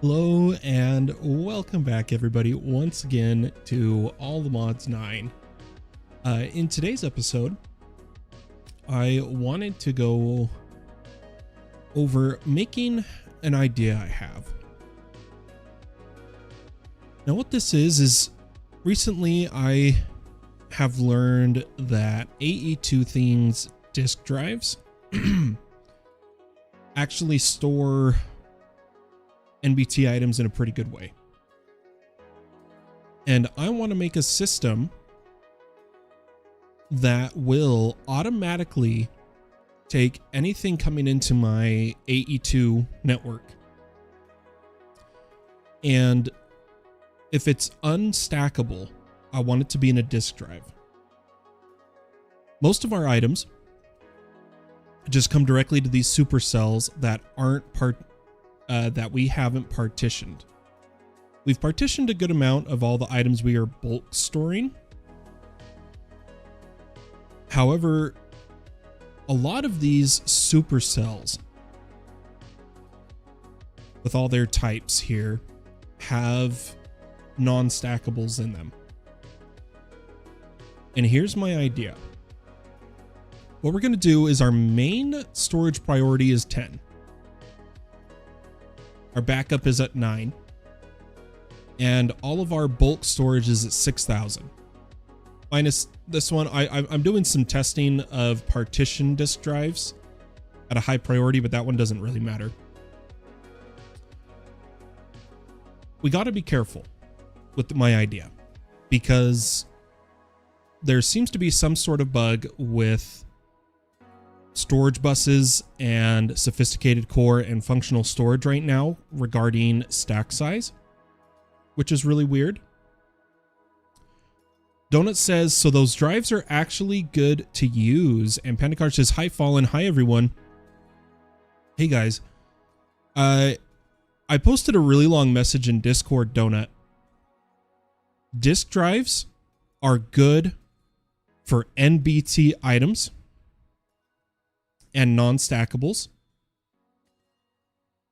Hello and welcome back everybody once again to All the Mods 9. In today's episode, I wanted to go over making an idea I have. Now what this is recently I have learned that AE2 things disk drives actually store NBT items in a pretty good way. And I want to make a system that will automatically take anything coming into my AE2 network. And if it's unstackable, I want it to be in a disk drive. Most of our items just come directly to these supercells that aren't that we haven't partitioned. We've partitioned a good amount of all the items we are bulk storing. However, a lot of these supercells with all their types here have non-stackables in them. And here's my idea. What we're going to do is our main storage priority is 10. Our backup is at 9. And all of our bulk storage is at 6,000. Minus this one, I'm doing some testing of partition disk drives at a high priority, but that one doesn't really matter. We got to be careful with my idea because there seems to be some sort of bug with storage buses and sophisticated core and functional storage right now regarding stack size, which is really weird. Donut says, so those drives are actually good to use. And Pandacard says, hi Fallen, hi everyone. Hey guys. I posted a really long message in Discord, Donut. Disk drives are good for NBT items and non-stackables,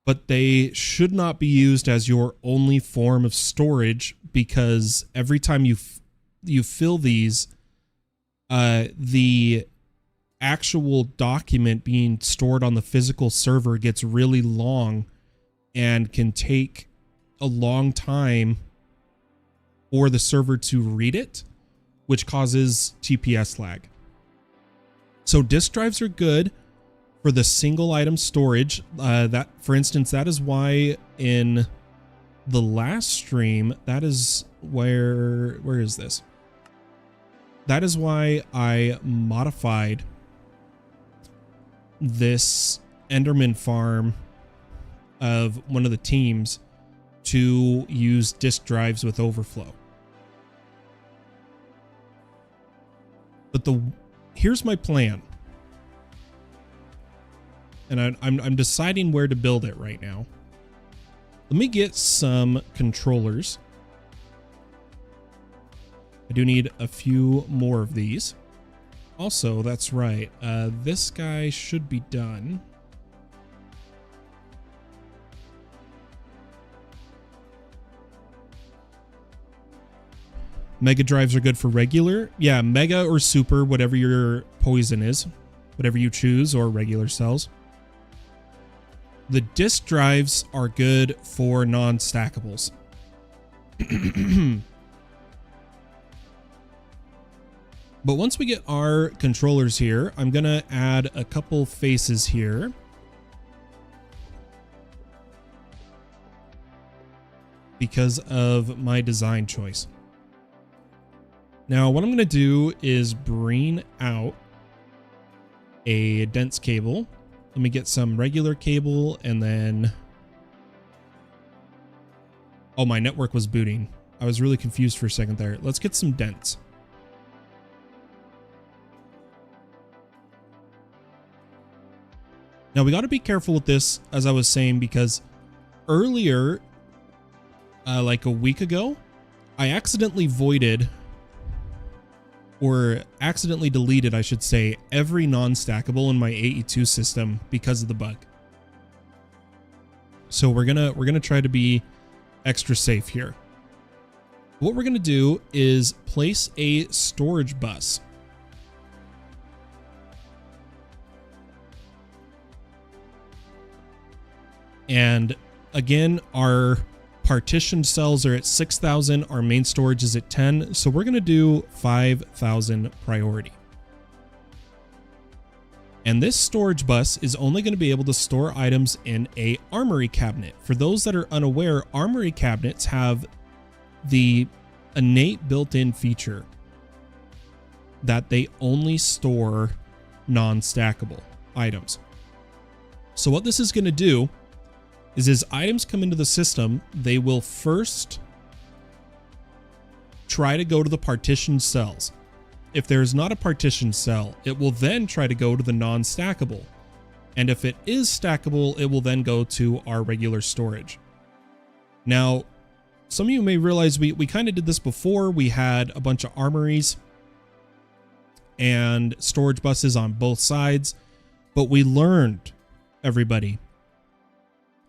but they should not be used as your only form of storage because every time you fill these, the actual document being stored on the physical server gets really long and can take a long time for the server to read it, which causes TPS lag. So disk drives are good for the single item storage. That, for instance, that is why in the last stream, that is where is this? That is why I modified this Enderman farm of one of the teams to use disk drives with overflow. But here's my plan. And I'm deciding where to build it right now. Let me get some controllers. I do need a few more of these. Also, that's right. This guy should be done. Mega drives are good for regular. Yeah, mega or super, whatever your poison is. Whatever you choose, or regular cells. The disk drives are good for non-stackables. But once we get our controllers here, I'm going to add a couple faces here. Because of my design choice. Now, what I'm going to do is bring out a dense cable. Let me get some regular cable and then... Oh, my network was booting. I was really confused for a second there. Let's get some dense. Now, we got to be careful with this, as I was saying, because earlier, like a week ago, I accidentally voided or accidentally deleted, I should say, every non-stackable in my AE2 system because of the bug. So we're gonna try to be extra safe here. What we're gonna do is place a storage bus. And again, our partitioned cells are at 6,000. Our main storage is at 10. So we're going to do 5,000 priority. And this storage bus is only going to be able to store items in a armory cabinet. For those that are unaware, armory cabinets have the innate built-in feature that they only store non-stackable items. So what this is going to do is as items come into the system, they will first try to go to the partitioned cells. If there is not a partitioned cell, it will then try to go to the non-stackable. And if it is stackable, it will then go to our regular storage. Now, some of you may realize we kind of did this before. We had a bunch of armories and storage buses on both sides, but we learned, everybody,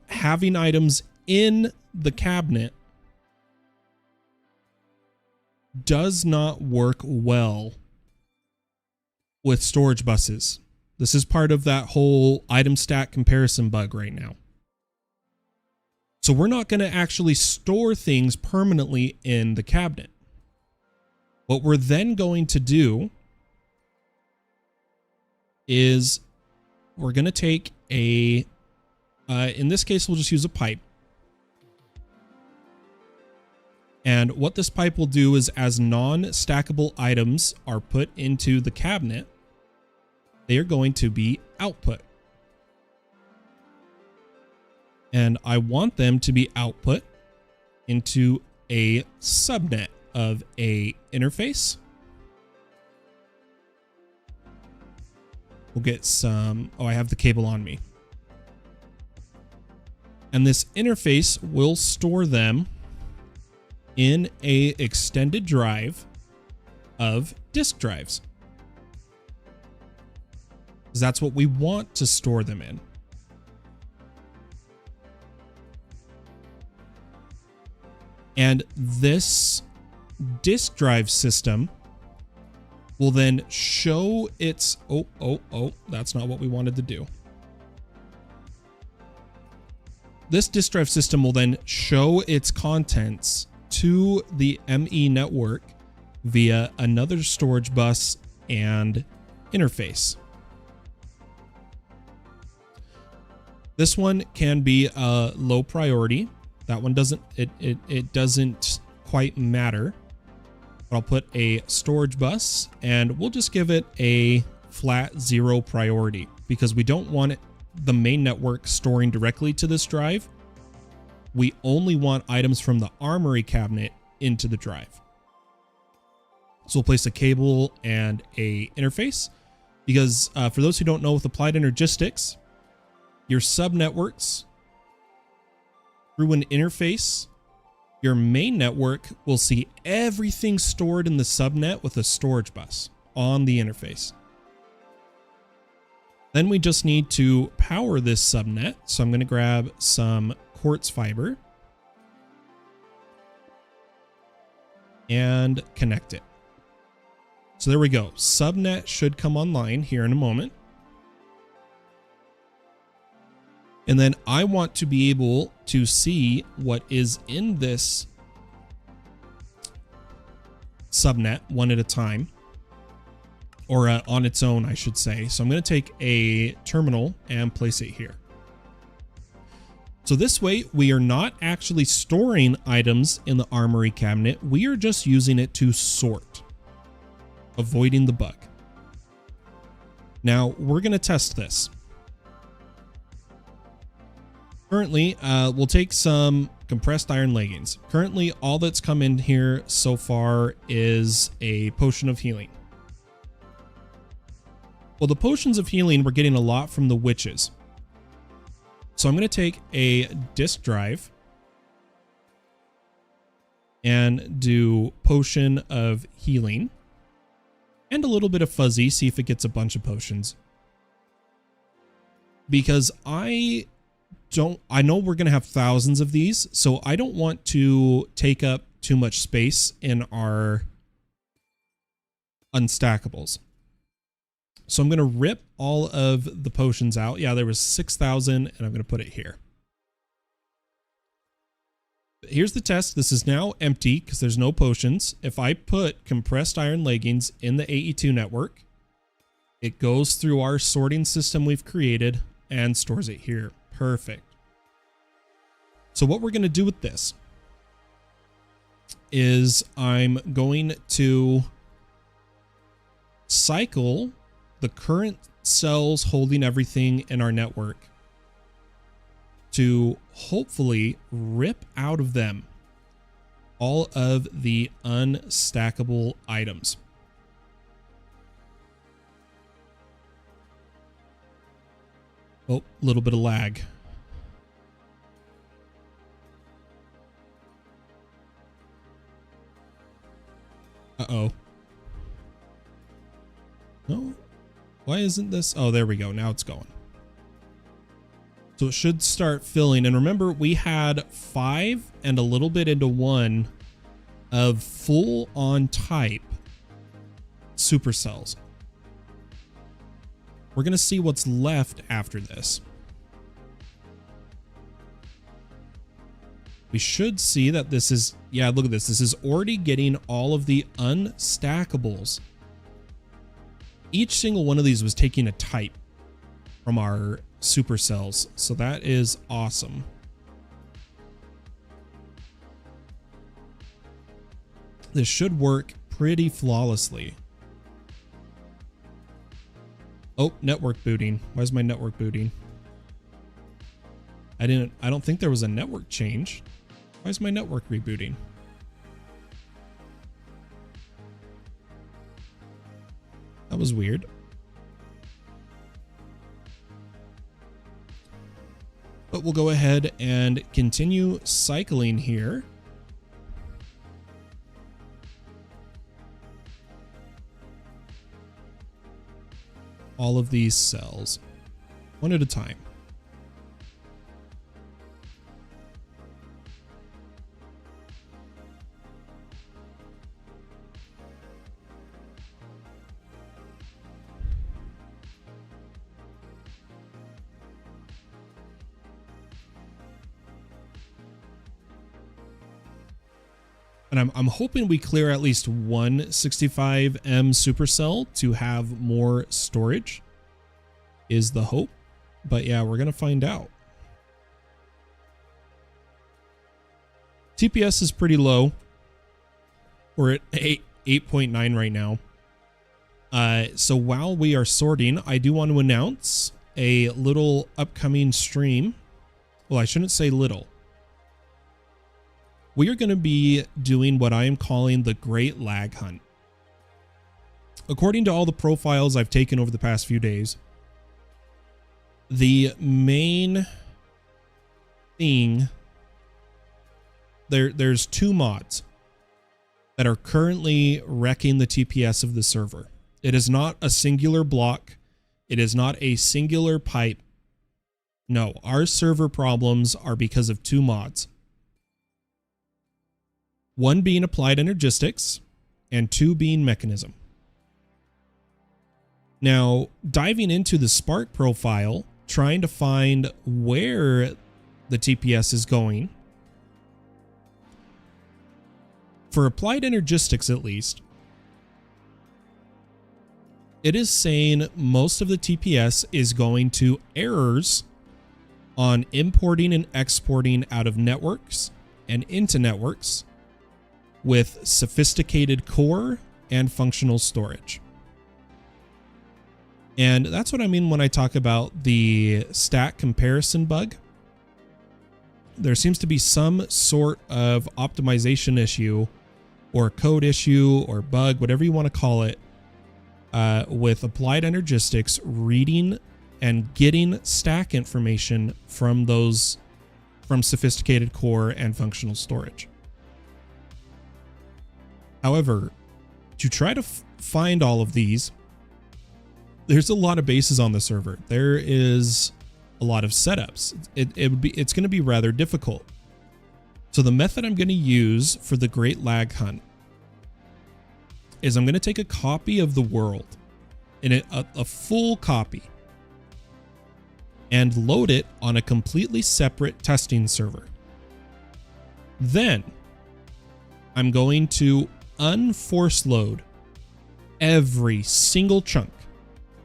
having items in the cabinet does not work well with storage buses. This is part of that whole item stack comparison bug right now. So we're not going to actually store things permanently in the cabinet. What we're then going to do is we're going to take a in this case, we'll just use a pipe. And what this pipe will do is as non-stackable items are put into the cabinet, they are going to be output. And I want them to be output into a subnet of a interface. We'll get some, oh, I have the cable on me. And this interface will store them in a extended drive of disk drives. Because that's what we want to store them in. And this disk drive system will then show its, that's not what we wanted to do. This disk drive system will then show its contents to the ME network via another storage bus and interface. This one can be a low priority. That one doesn't, it doesn't quite matter. But I'll put a storage bus and we'll just give it a flat 0 priority because we don't want it the main network storing directly to this drive. We only want items from the armory cabinet into the drive. So we'll place a cable and a interface because for those who don't know, with applied energistics, your subnetworks through an interface, your main network will see everything stored in the subnet with a storage bus on the interface. Then we just need to power this subnet. So I'm going to grab some quartz fiber and connect it. So there we go. Subnet should come online here in a moment. And then I want to be able to see what is in this subnet one at a time. Or on its own, I should say. So I'm going to take a terminal and place it here. So this way, we are not actually storing items in the armory cabinet. We are just using it to sort, avoiding the bug. Now, we're going to test this. Currently, we'll take some compressed iron leggings. Currently, all that's come in here so far is a potion of healing. Well, the potions of healing, we're getting a lot from the witches. So I'm going to take a disk drive and do potion of healing and a little bit of fuzzy, see if it gets a bunch of potions. Because I I know we're going to have thousands of these, so I don't want to take up too much space in our unstackables. So I'm going to rip all of the potions out. Yeah, there was 6,000, and I'm going to put it here. Here's the test. This is now empty because there's no potions. If I put compressed iron leggings in the AE2 network, it goes through our sorting system we've created and stores it here. Perfect. So what we're going to do with this is I'm going to cycle the current cells holding everything in our network to hopefully rip out of them all of the unstackable items. Oh, a little bit of lag. Uh-oh. No? Why isn't this? Oh, there we go. Now it's going. So it should start filling. And remember, we had 5 and a little bit into 1 of full-on type supercells. We're going to see what's left after this. We should see that this is, yeah, look at this. This is already getting all of the unstackables. Each single one of these was taking a type from our supercells. So that is awesome. This should work pretty flawlessly. Oh, network booting. Why is my network booting? I don't think there was a network change. Why is my network rebooting? That was weird. But we'll go ahead and continue cycling here. All of these cells, one at a time. And I'm hoping we clear at least one 65M supercell to have more storage is the hope. But yeah, we're going to find out. TPS is pretty low. We're at 8.9 right now. So while we are sorting, I do want to announce a little upcoming stream. Well, I shouldn't say little. We are going to be doing what I am calling the Great Lag Hunt. According to all the profiles I've taken over the past few days, the main thing, there's 2 mods that are currently wrecking the TPS of the server. It is not a singular block. It is not a singular pipe. No, our server problems are because of 2 mods. One being applied energistics and 2 being mechanism. Now, diving into the Spark profile, trying to find where the TPS is going. For applied energistics, at least, it is saying most of the TPS is going to errors on importing and exporting out of networks and into networks with sophisticated core and functional storage. And that's what I mean when I talk about the stack comparison bug. There seems to be some sort of optimization issue or code issue or bug, whatever you want to call it, with applied energistics reading and getting stack information from sophisticated core and functional storage. However, to try to find all of these, there's a lot of bases on the server. There is a lot of setups. It's going to be rather difficult. So the method I'm going to use for the Great Lag Hunt is I'm going to take a copy of the world, in a full copy, and load it on a completely separate testing server. Then I'm going to unforce load every single chunk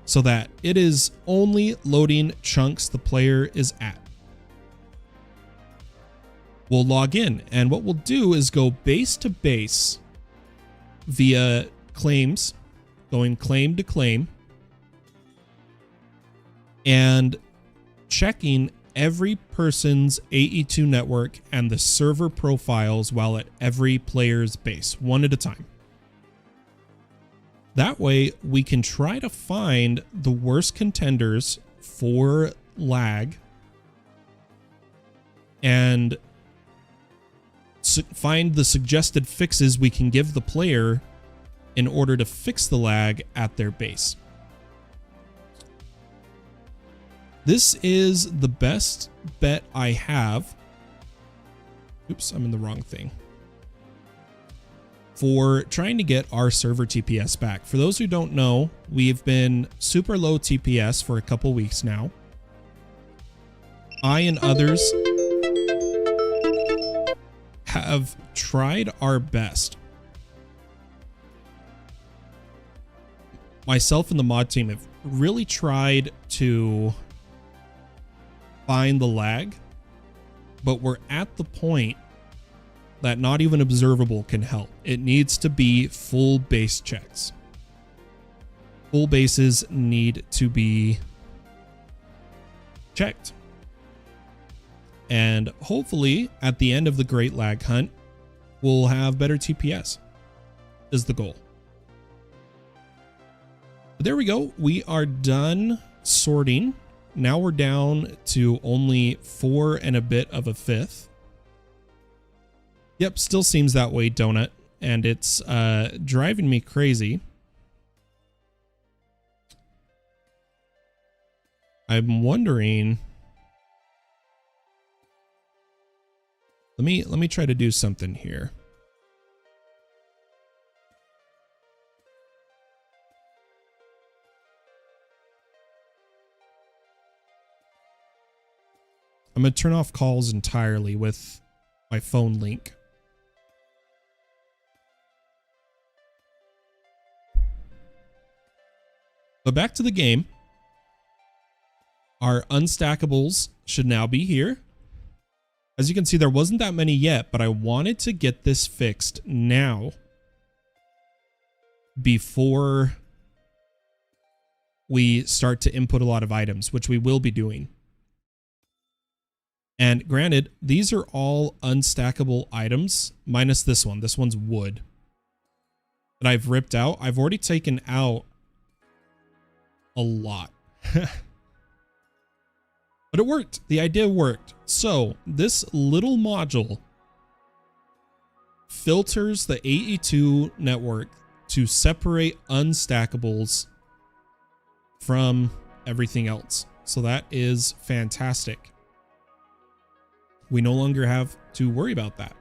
so that it is only loading chunks the player is at. We'll log in, and what we'll do is go base to base via claims, going claim to claim, and checking every person's AE2 network and the server profiles while at every player's base, one at a time. That way, we can try to find the worst contenders for lag and find the suggested fixes we can give the player in order to fix the lag at their base. This is the best bet I have. Oops, I'm in the wrong thing. For trying to get our server TPS back. For those who don't know, we've been super low TPS for a couple weeks now. I and others have tried our best. Myself and the mod team have really tried to find the lag, but we're at the point that not even observable can help. It needs to be full base checks. Full bases need to be checked. And hopefully at the end of the Great Lag Hunt, we'll have better TPS is the goal. But there we go. We are done sorting. Now we're down to only 4 and a bit of a fifth. Yep, still seems that way, Donut. And it's driving me crazy. I'm wondering... Let me try to do something here. I'm going to turn off calls entirely with my phone link. But back to the game. Our unstackables should now be here. As you can see, there wasn't that many yet, but I wanted to get this fixed now before we start to input a lot of items, which we will be doing. And granted, these are all unstackable items, minus this one. This one's wood that I've ripped out. I've already taken out a lot. But it worked. The idea worked. So this little module filters the AE2 network to separate unstackables from everything else. So that is fantastic. We no longer have to worry about that.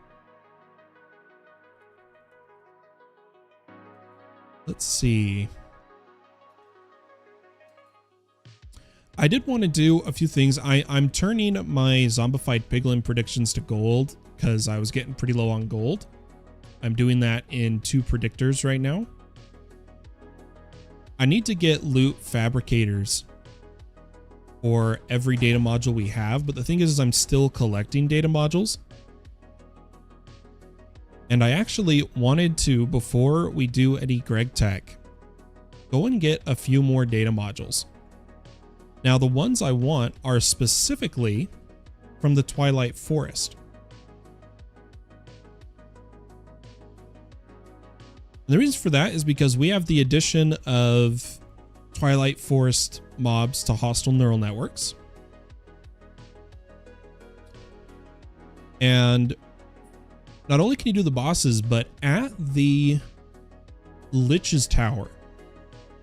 Let's see. I did want to do a few things. I'm turning my zombified piglin predictions to gold because I was getting pretty low on gold. I'm doing that in 2 predictors right now. I need to get loot fabricators for every data module we have, but the thing is I'm still collecting data modules. And I actually wanted to, before we do any Greg Tech, go and get a few more data modules. Now, the ones I want are specifically from the Twilight Forest. And the reason for that is because we have the addition of Twilight Forest mobs to hostile neural networks. And not only can you do the bosses, but at the Lich's Tower,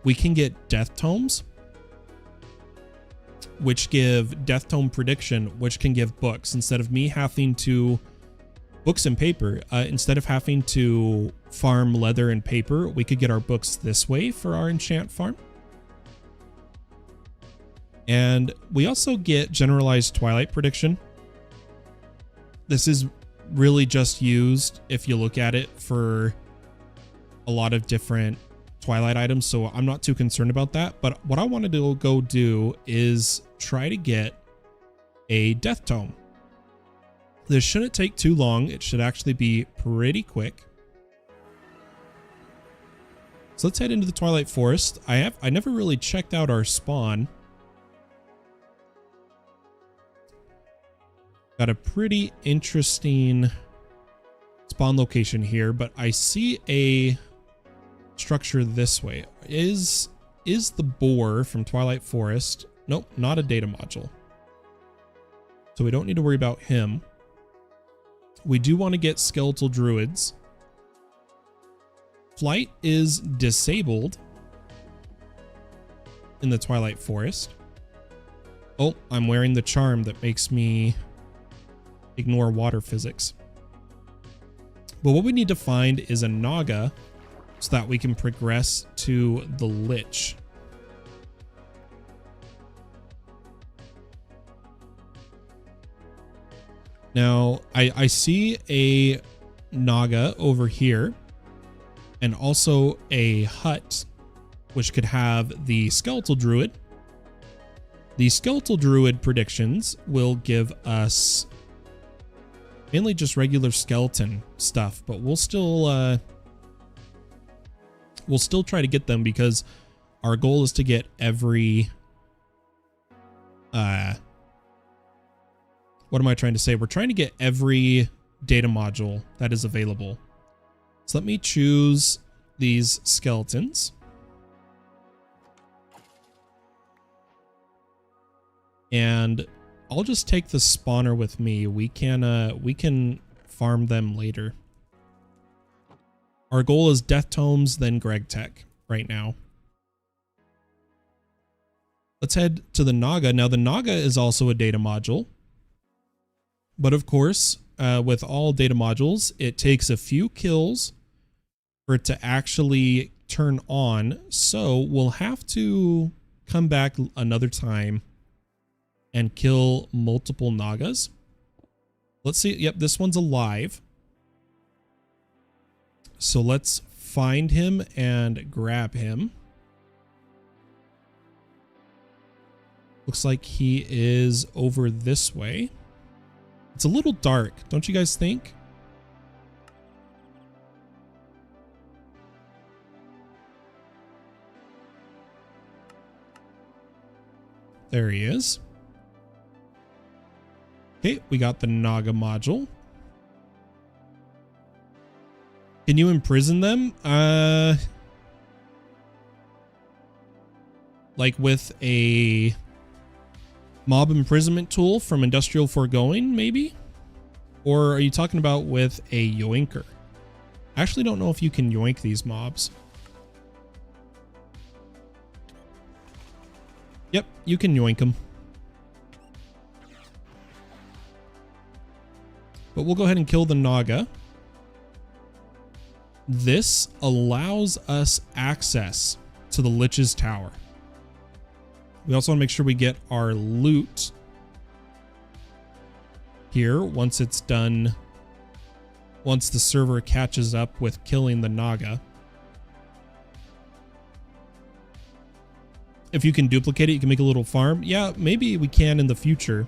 we can get death tomes. which give Death Tome Prediction, which can give books. Instead of me having to books and paper, instead of having to farm leather and paper, we could get our books this way for our enchant farm. And we also get generalized Twilight Prediction. This is really just used, if you look at it, for a lot of different Twilight items, so I'm not too concerned about that. But what I wanted to go do is try to get a Death Tome. This shouldn't take too long. It should actually be pretty quick. So let's head into the Twilight Forest. I never really checked out our spawn. Got a pretty interesting spawn location here, but I see a structure this way. Is the boar from Twilight Forest? Nope, not a data module. So we don't need to worry about him. We do want to get skeletal druids. Flight is disabled in the Twilight Forest. Oh, I'm wearing the charm that makes me ignore water physics. But what we need to find is a Naga so that we can progress to the Lich. Now, I see a Naga over here and also a hut, which could have the Skeletal Druid. The Skeletal Druid predictions will give us mainly just regular skeleton stuff, but we'll still try to get them because our goal is to get every what am I trying to say? We're trying to get every data module that is available. So let me choose these skeletons. And I'll just take the spawner with me. We can farm them later. Our goal is Death Tomes, then Greg Tech right now. Let's head to the Naga. Now the Naga is also a data module. But of course, with all data modules, it takes a few kills for it to actually turn on. So we'll have to come back another time and kill multiple Nagas. Let's see. Yep, this one's alive. So let's find him and grab him. Looks like he is over this way. It's a little dark, don't you guys think? There he is. Okay, we got the Naga module. Can you imprison them? Like with a mob imprisonment tool from Industrial Foregoing, maybe? Or are you talking about with a yoinker? I actually don't know if you can yoink these mobs. Yep, you can yoink them. But we'll go ahead and kill the Naga. This allows us access to the Lich's Tower. We also want to make sure we get our loot here once it's done, once the server catches up with killing the Naga. If you can duplicate it, you can make a little farm. Yeah, maybe we can in the future.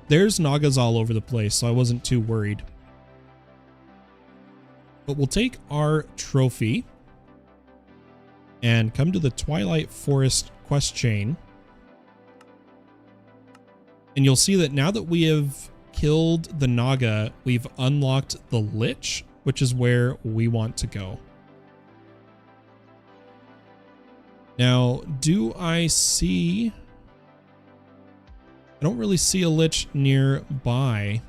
There's Nagas all over the place, so I wasn't too worried. But we'll take our trophy and come to the Twilight Forest quest chain. And you'll see that now that we have killed the Naga, we've unlocked the Lich, which is where we want to go. Now, do I see... I don't really see a Lich nearby.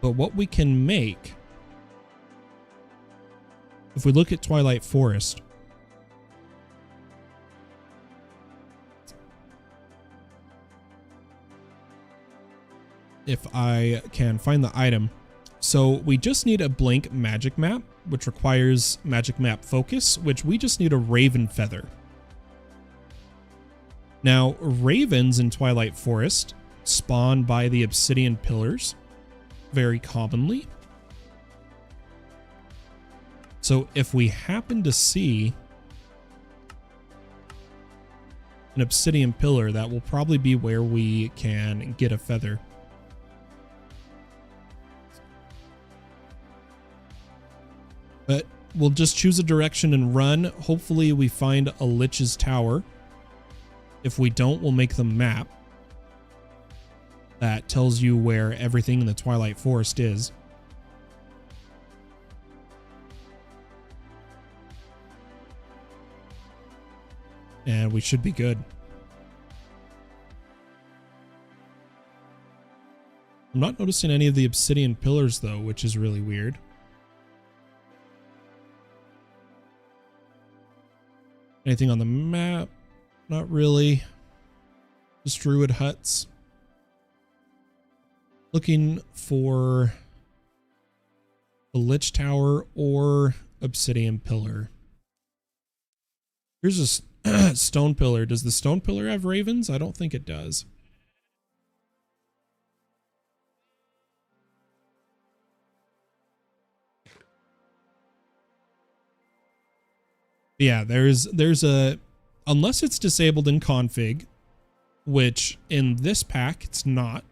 But what we can make, if we look at Twilight Forest, if I can find the item. So we just need a blank magic map, which requires magic map focus, which we just need a raven feather. Now, ravens in Twilight Forest spawn by the obsidian pillars very commonly. So if we happen to see an obsidian pillar, that will probably be where we can get a feather. But we'll just choose a direction and run. Hopefully we find a Lich's Tower. If we don't, we'll make the map that tells you where everything in the Twilight Forest is. And we should be good. I'm not noticing any of the obsidian pillars though, which is really weird. Anything on the map? Not really. Just druid huts. Looking for the Lich Tower or obsidian pillar. Here's a stone pillar. Does the stone pillar have ravens? I don't think it does. Yeah, there's a, unless it's disabled in config, which in this pack it's not.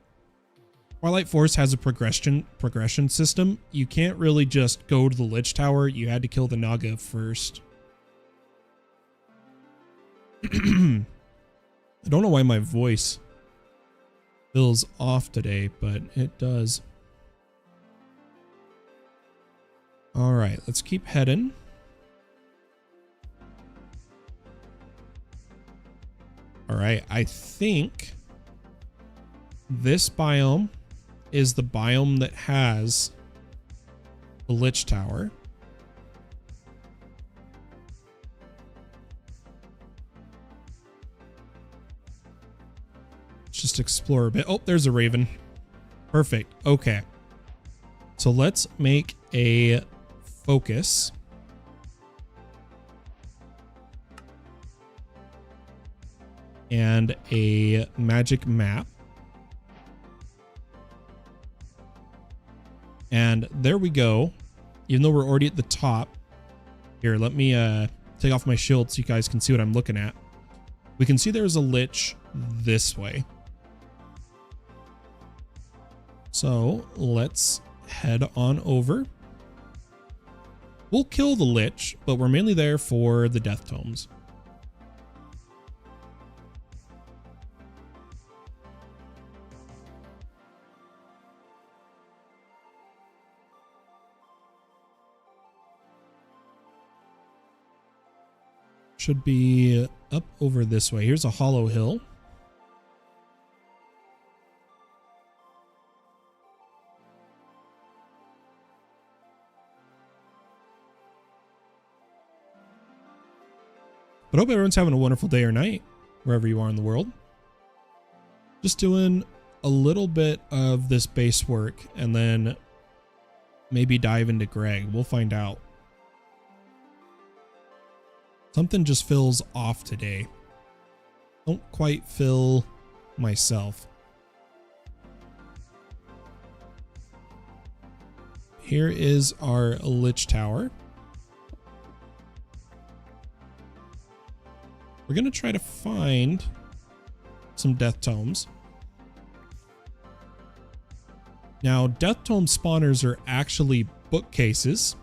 Twilight Forest has a progression system. You can't really just go to the Lich Tower. You had to kill the Naga first. I don't know why my voice feels off today, but it does. All right, let's keep heading. All right, I think this biome is the biome that has the Lich Tower. Let's just explore a bit. Oh, there's a raven. Perfect. Okay. So let's make a focus. And a magic map. And there we go. Even though we're already at the top. Here, let me take off my shield so you guys can see what I'm looking at. We can see there's a lich this way. So let's head on over. We'll kill the lich, but we're mainly there for the death tomes. Should be up over this way. Here's a hollow hill. But I hope everyone's having a wonderful day or night, wherever you are in the world. Just doing a little bit of this base work and then maybe dive into Greg. We'll find out. Something just feels off today. Don't quite feel myself. Here is our Lich Tower. We're going to try to find some Death Tomes. Now, Death Tome spawners are actually bookcases.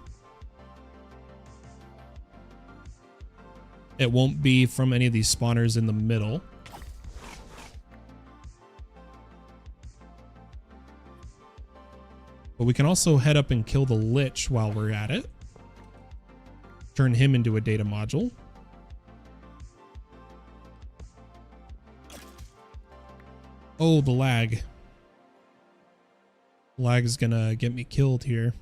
It won't be from any of these spawners in the middle. But we can also head up and kill the Lich while we're at it. Turn him into a data module. Oh, the lag. Lag is gonna get me killed here.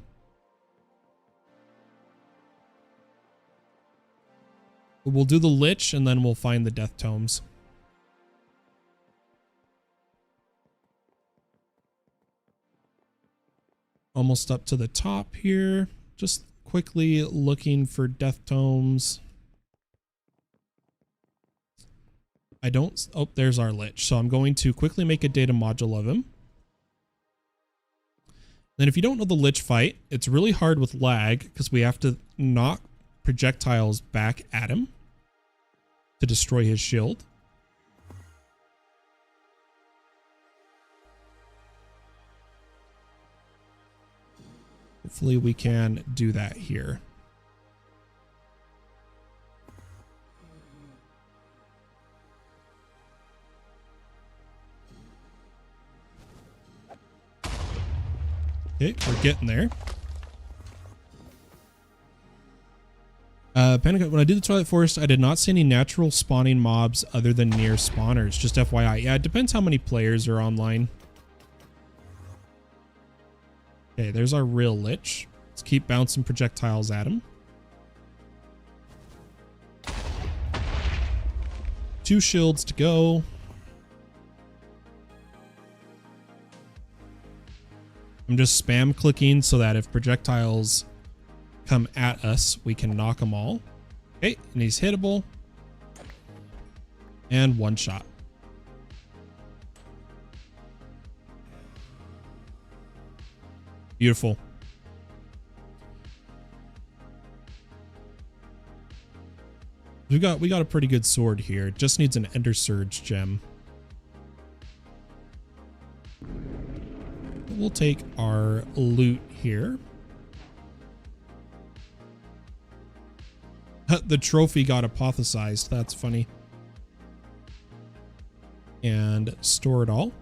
We'll do the Lich and then we'll find the Death Tomes. Almost up to the top here. Just quickly looking for death tomes. I don't... Oh, there's our lich. So I'm going to quickly make a data module of him. Then if you don't know the lich fight, it's really hard with lag because we have to knock projectiles back at him to destroy his shield. Hopefully we can do that here. Okay, we're getting there. Panic, when I did the Twilight Forest, I did not see any natural spawning mobs other than near spawners. Just FYI. Yeah, it depends how many players are online. Okay, there's our real lich. Let's keep bouncing projectiles at him. 2 shields to go. I'm just spam clicking so that if projectiles come at us, we can knock them all. Okay, and he's hittable. And 1 shot. Beautiful. We got a pretty good sword here. It just needs an Ender Surge gem. We'll take our loot here. The trophy got apothecized. That's funny. And store it all.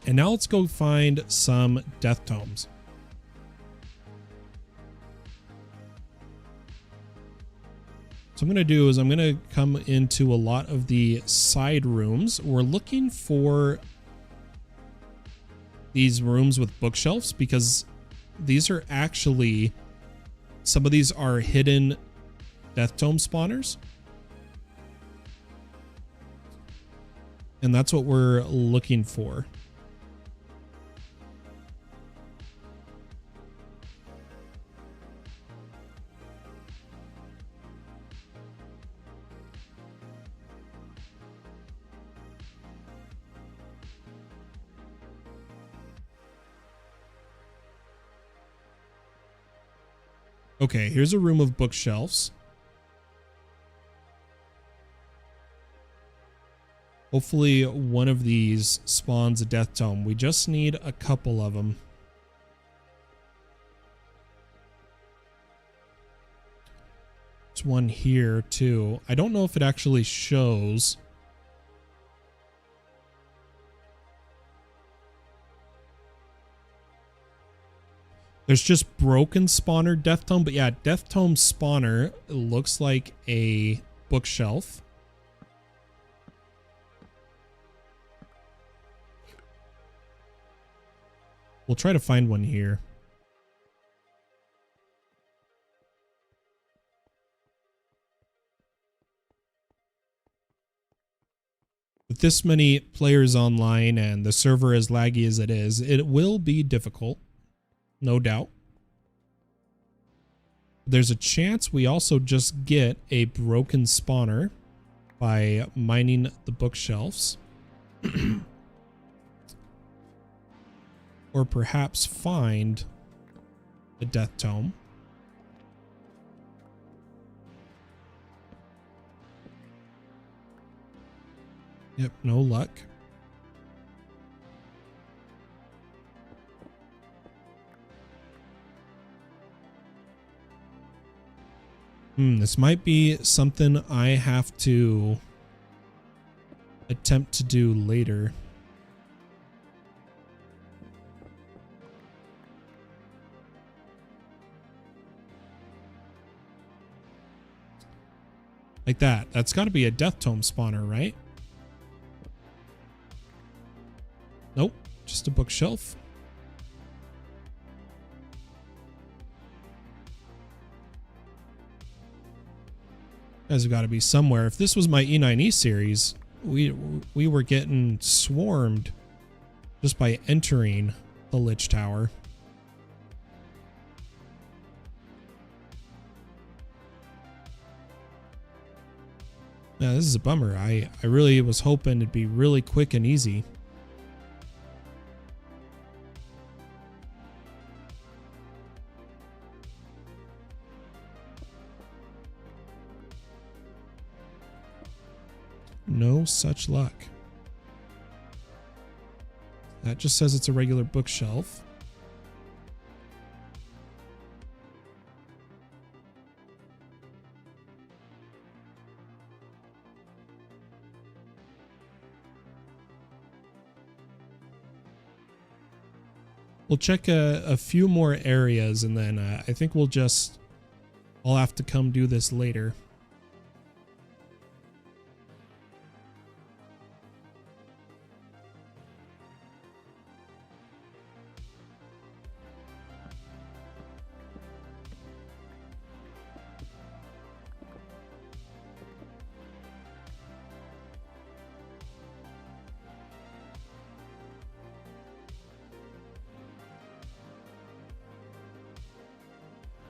And now let's go find some death tomes. So I'm going to do is I'm going to come into a lot of the side rooms. We're looking for these rooms with bookshelves because these are actually, some of these are hidden death tome spawners. And that's what we're looking for. Okay, here's a room of bookshelves. Hopefully one of these spawns a death tome. We just need a couple of them. There's one here too. I don't know if it actually shows. There's just broken spawner death tome, but yeah, death tome spawner looks like a bookshelf. We'll try to find one here. With this many players online and the server as laggy as it is, it will be difficult. No doubt. There's a chance we also just get a broken spawner by mining the bookshelves. Or perhaps find a death tome. Yep, no luck. This might be something I have to attempt to do later. Like that. That's got to be a death tome spawner, right? Nope, just a bookshelf. Guys have got to be somewhere. If this was my E9E series, we were getting swarmed just by entering the Lich Tower. Yeah, this is a bummer. I really was hoping it'd be really quick and easy. No such luck. That just says it's a regular bookshelf. We'll check a few more areas, and then I think I'll have to come do this later.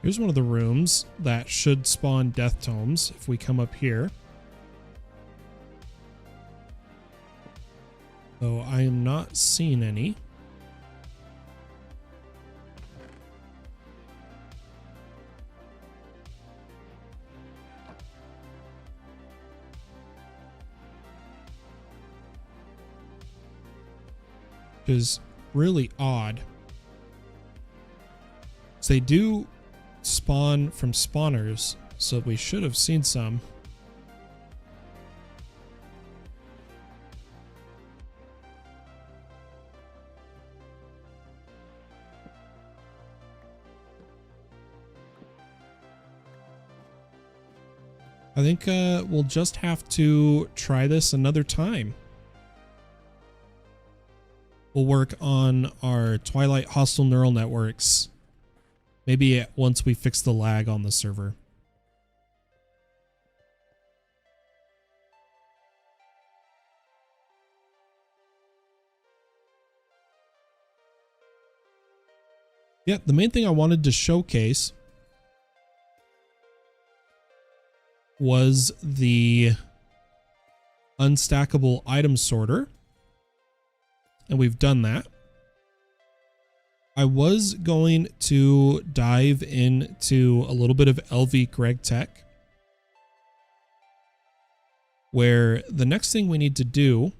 Here's one of the rooms that should spawn death tomes if we come up here. So I am not seeing any. Which is really odd. So they do spawn from spawners, so we should have seen some. I think we'll just have to try this another time. We'll work on our Twilight hostile neural networks. Maybe once we fix the lag on the server. Yeah, the main thing I wanted to showcase was the unstackable item sorter. And we've done that. I was going to dive into a little bit of LV Greg Tech, where the next thing we need to do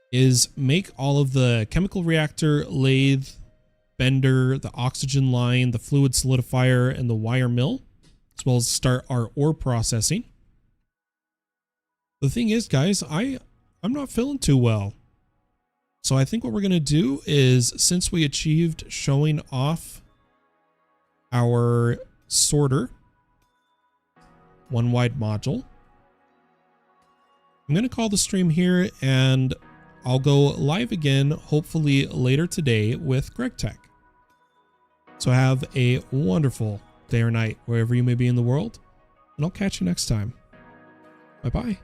is make all of the chemical reactor, lathe, bender, the oxygen line, the fluid solidifier, and the wire mill, as well as start our ore processing. The thing is, guys, I'm not feeling too well. So I think what we're going to do is, since we achieved showing off our sorter, one wide module, I'm going to call the stream here, and I'll go live again, hopefully later today, with Greg Tech. So have a wonderful day or night, wherever you may be in the world, and I'll catch you next time. Bye-bye.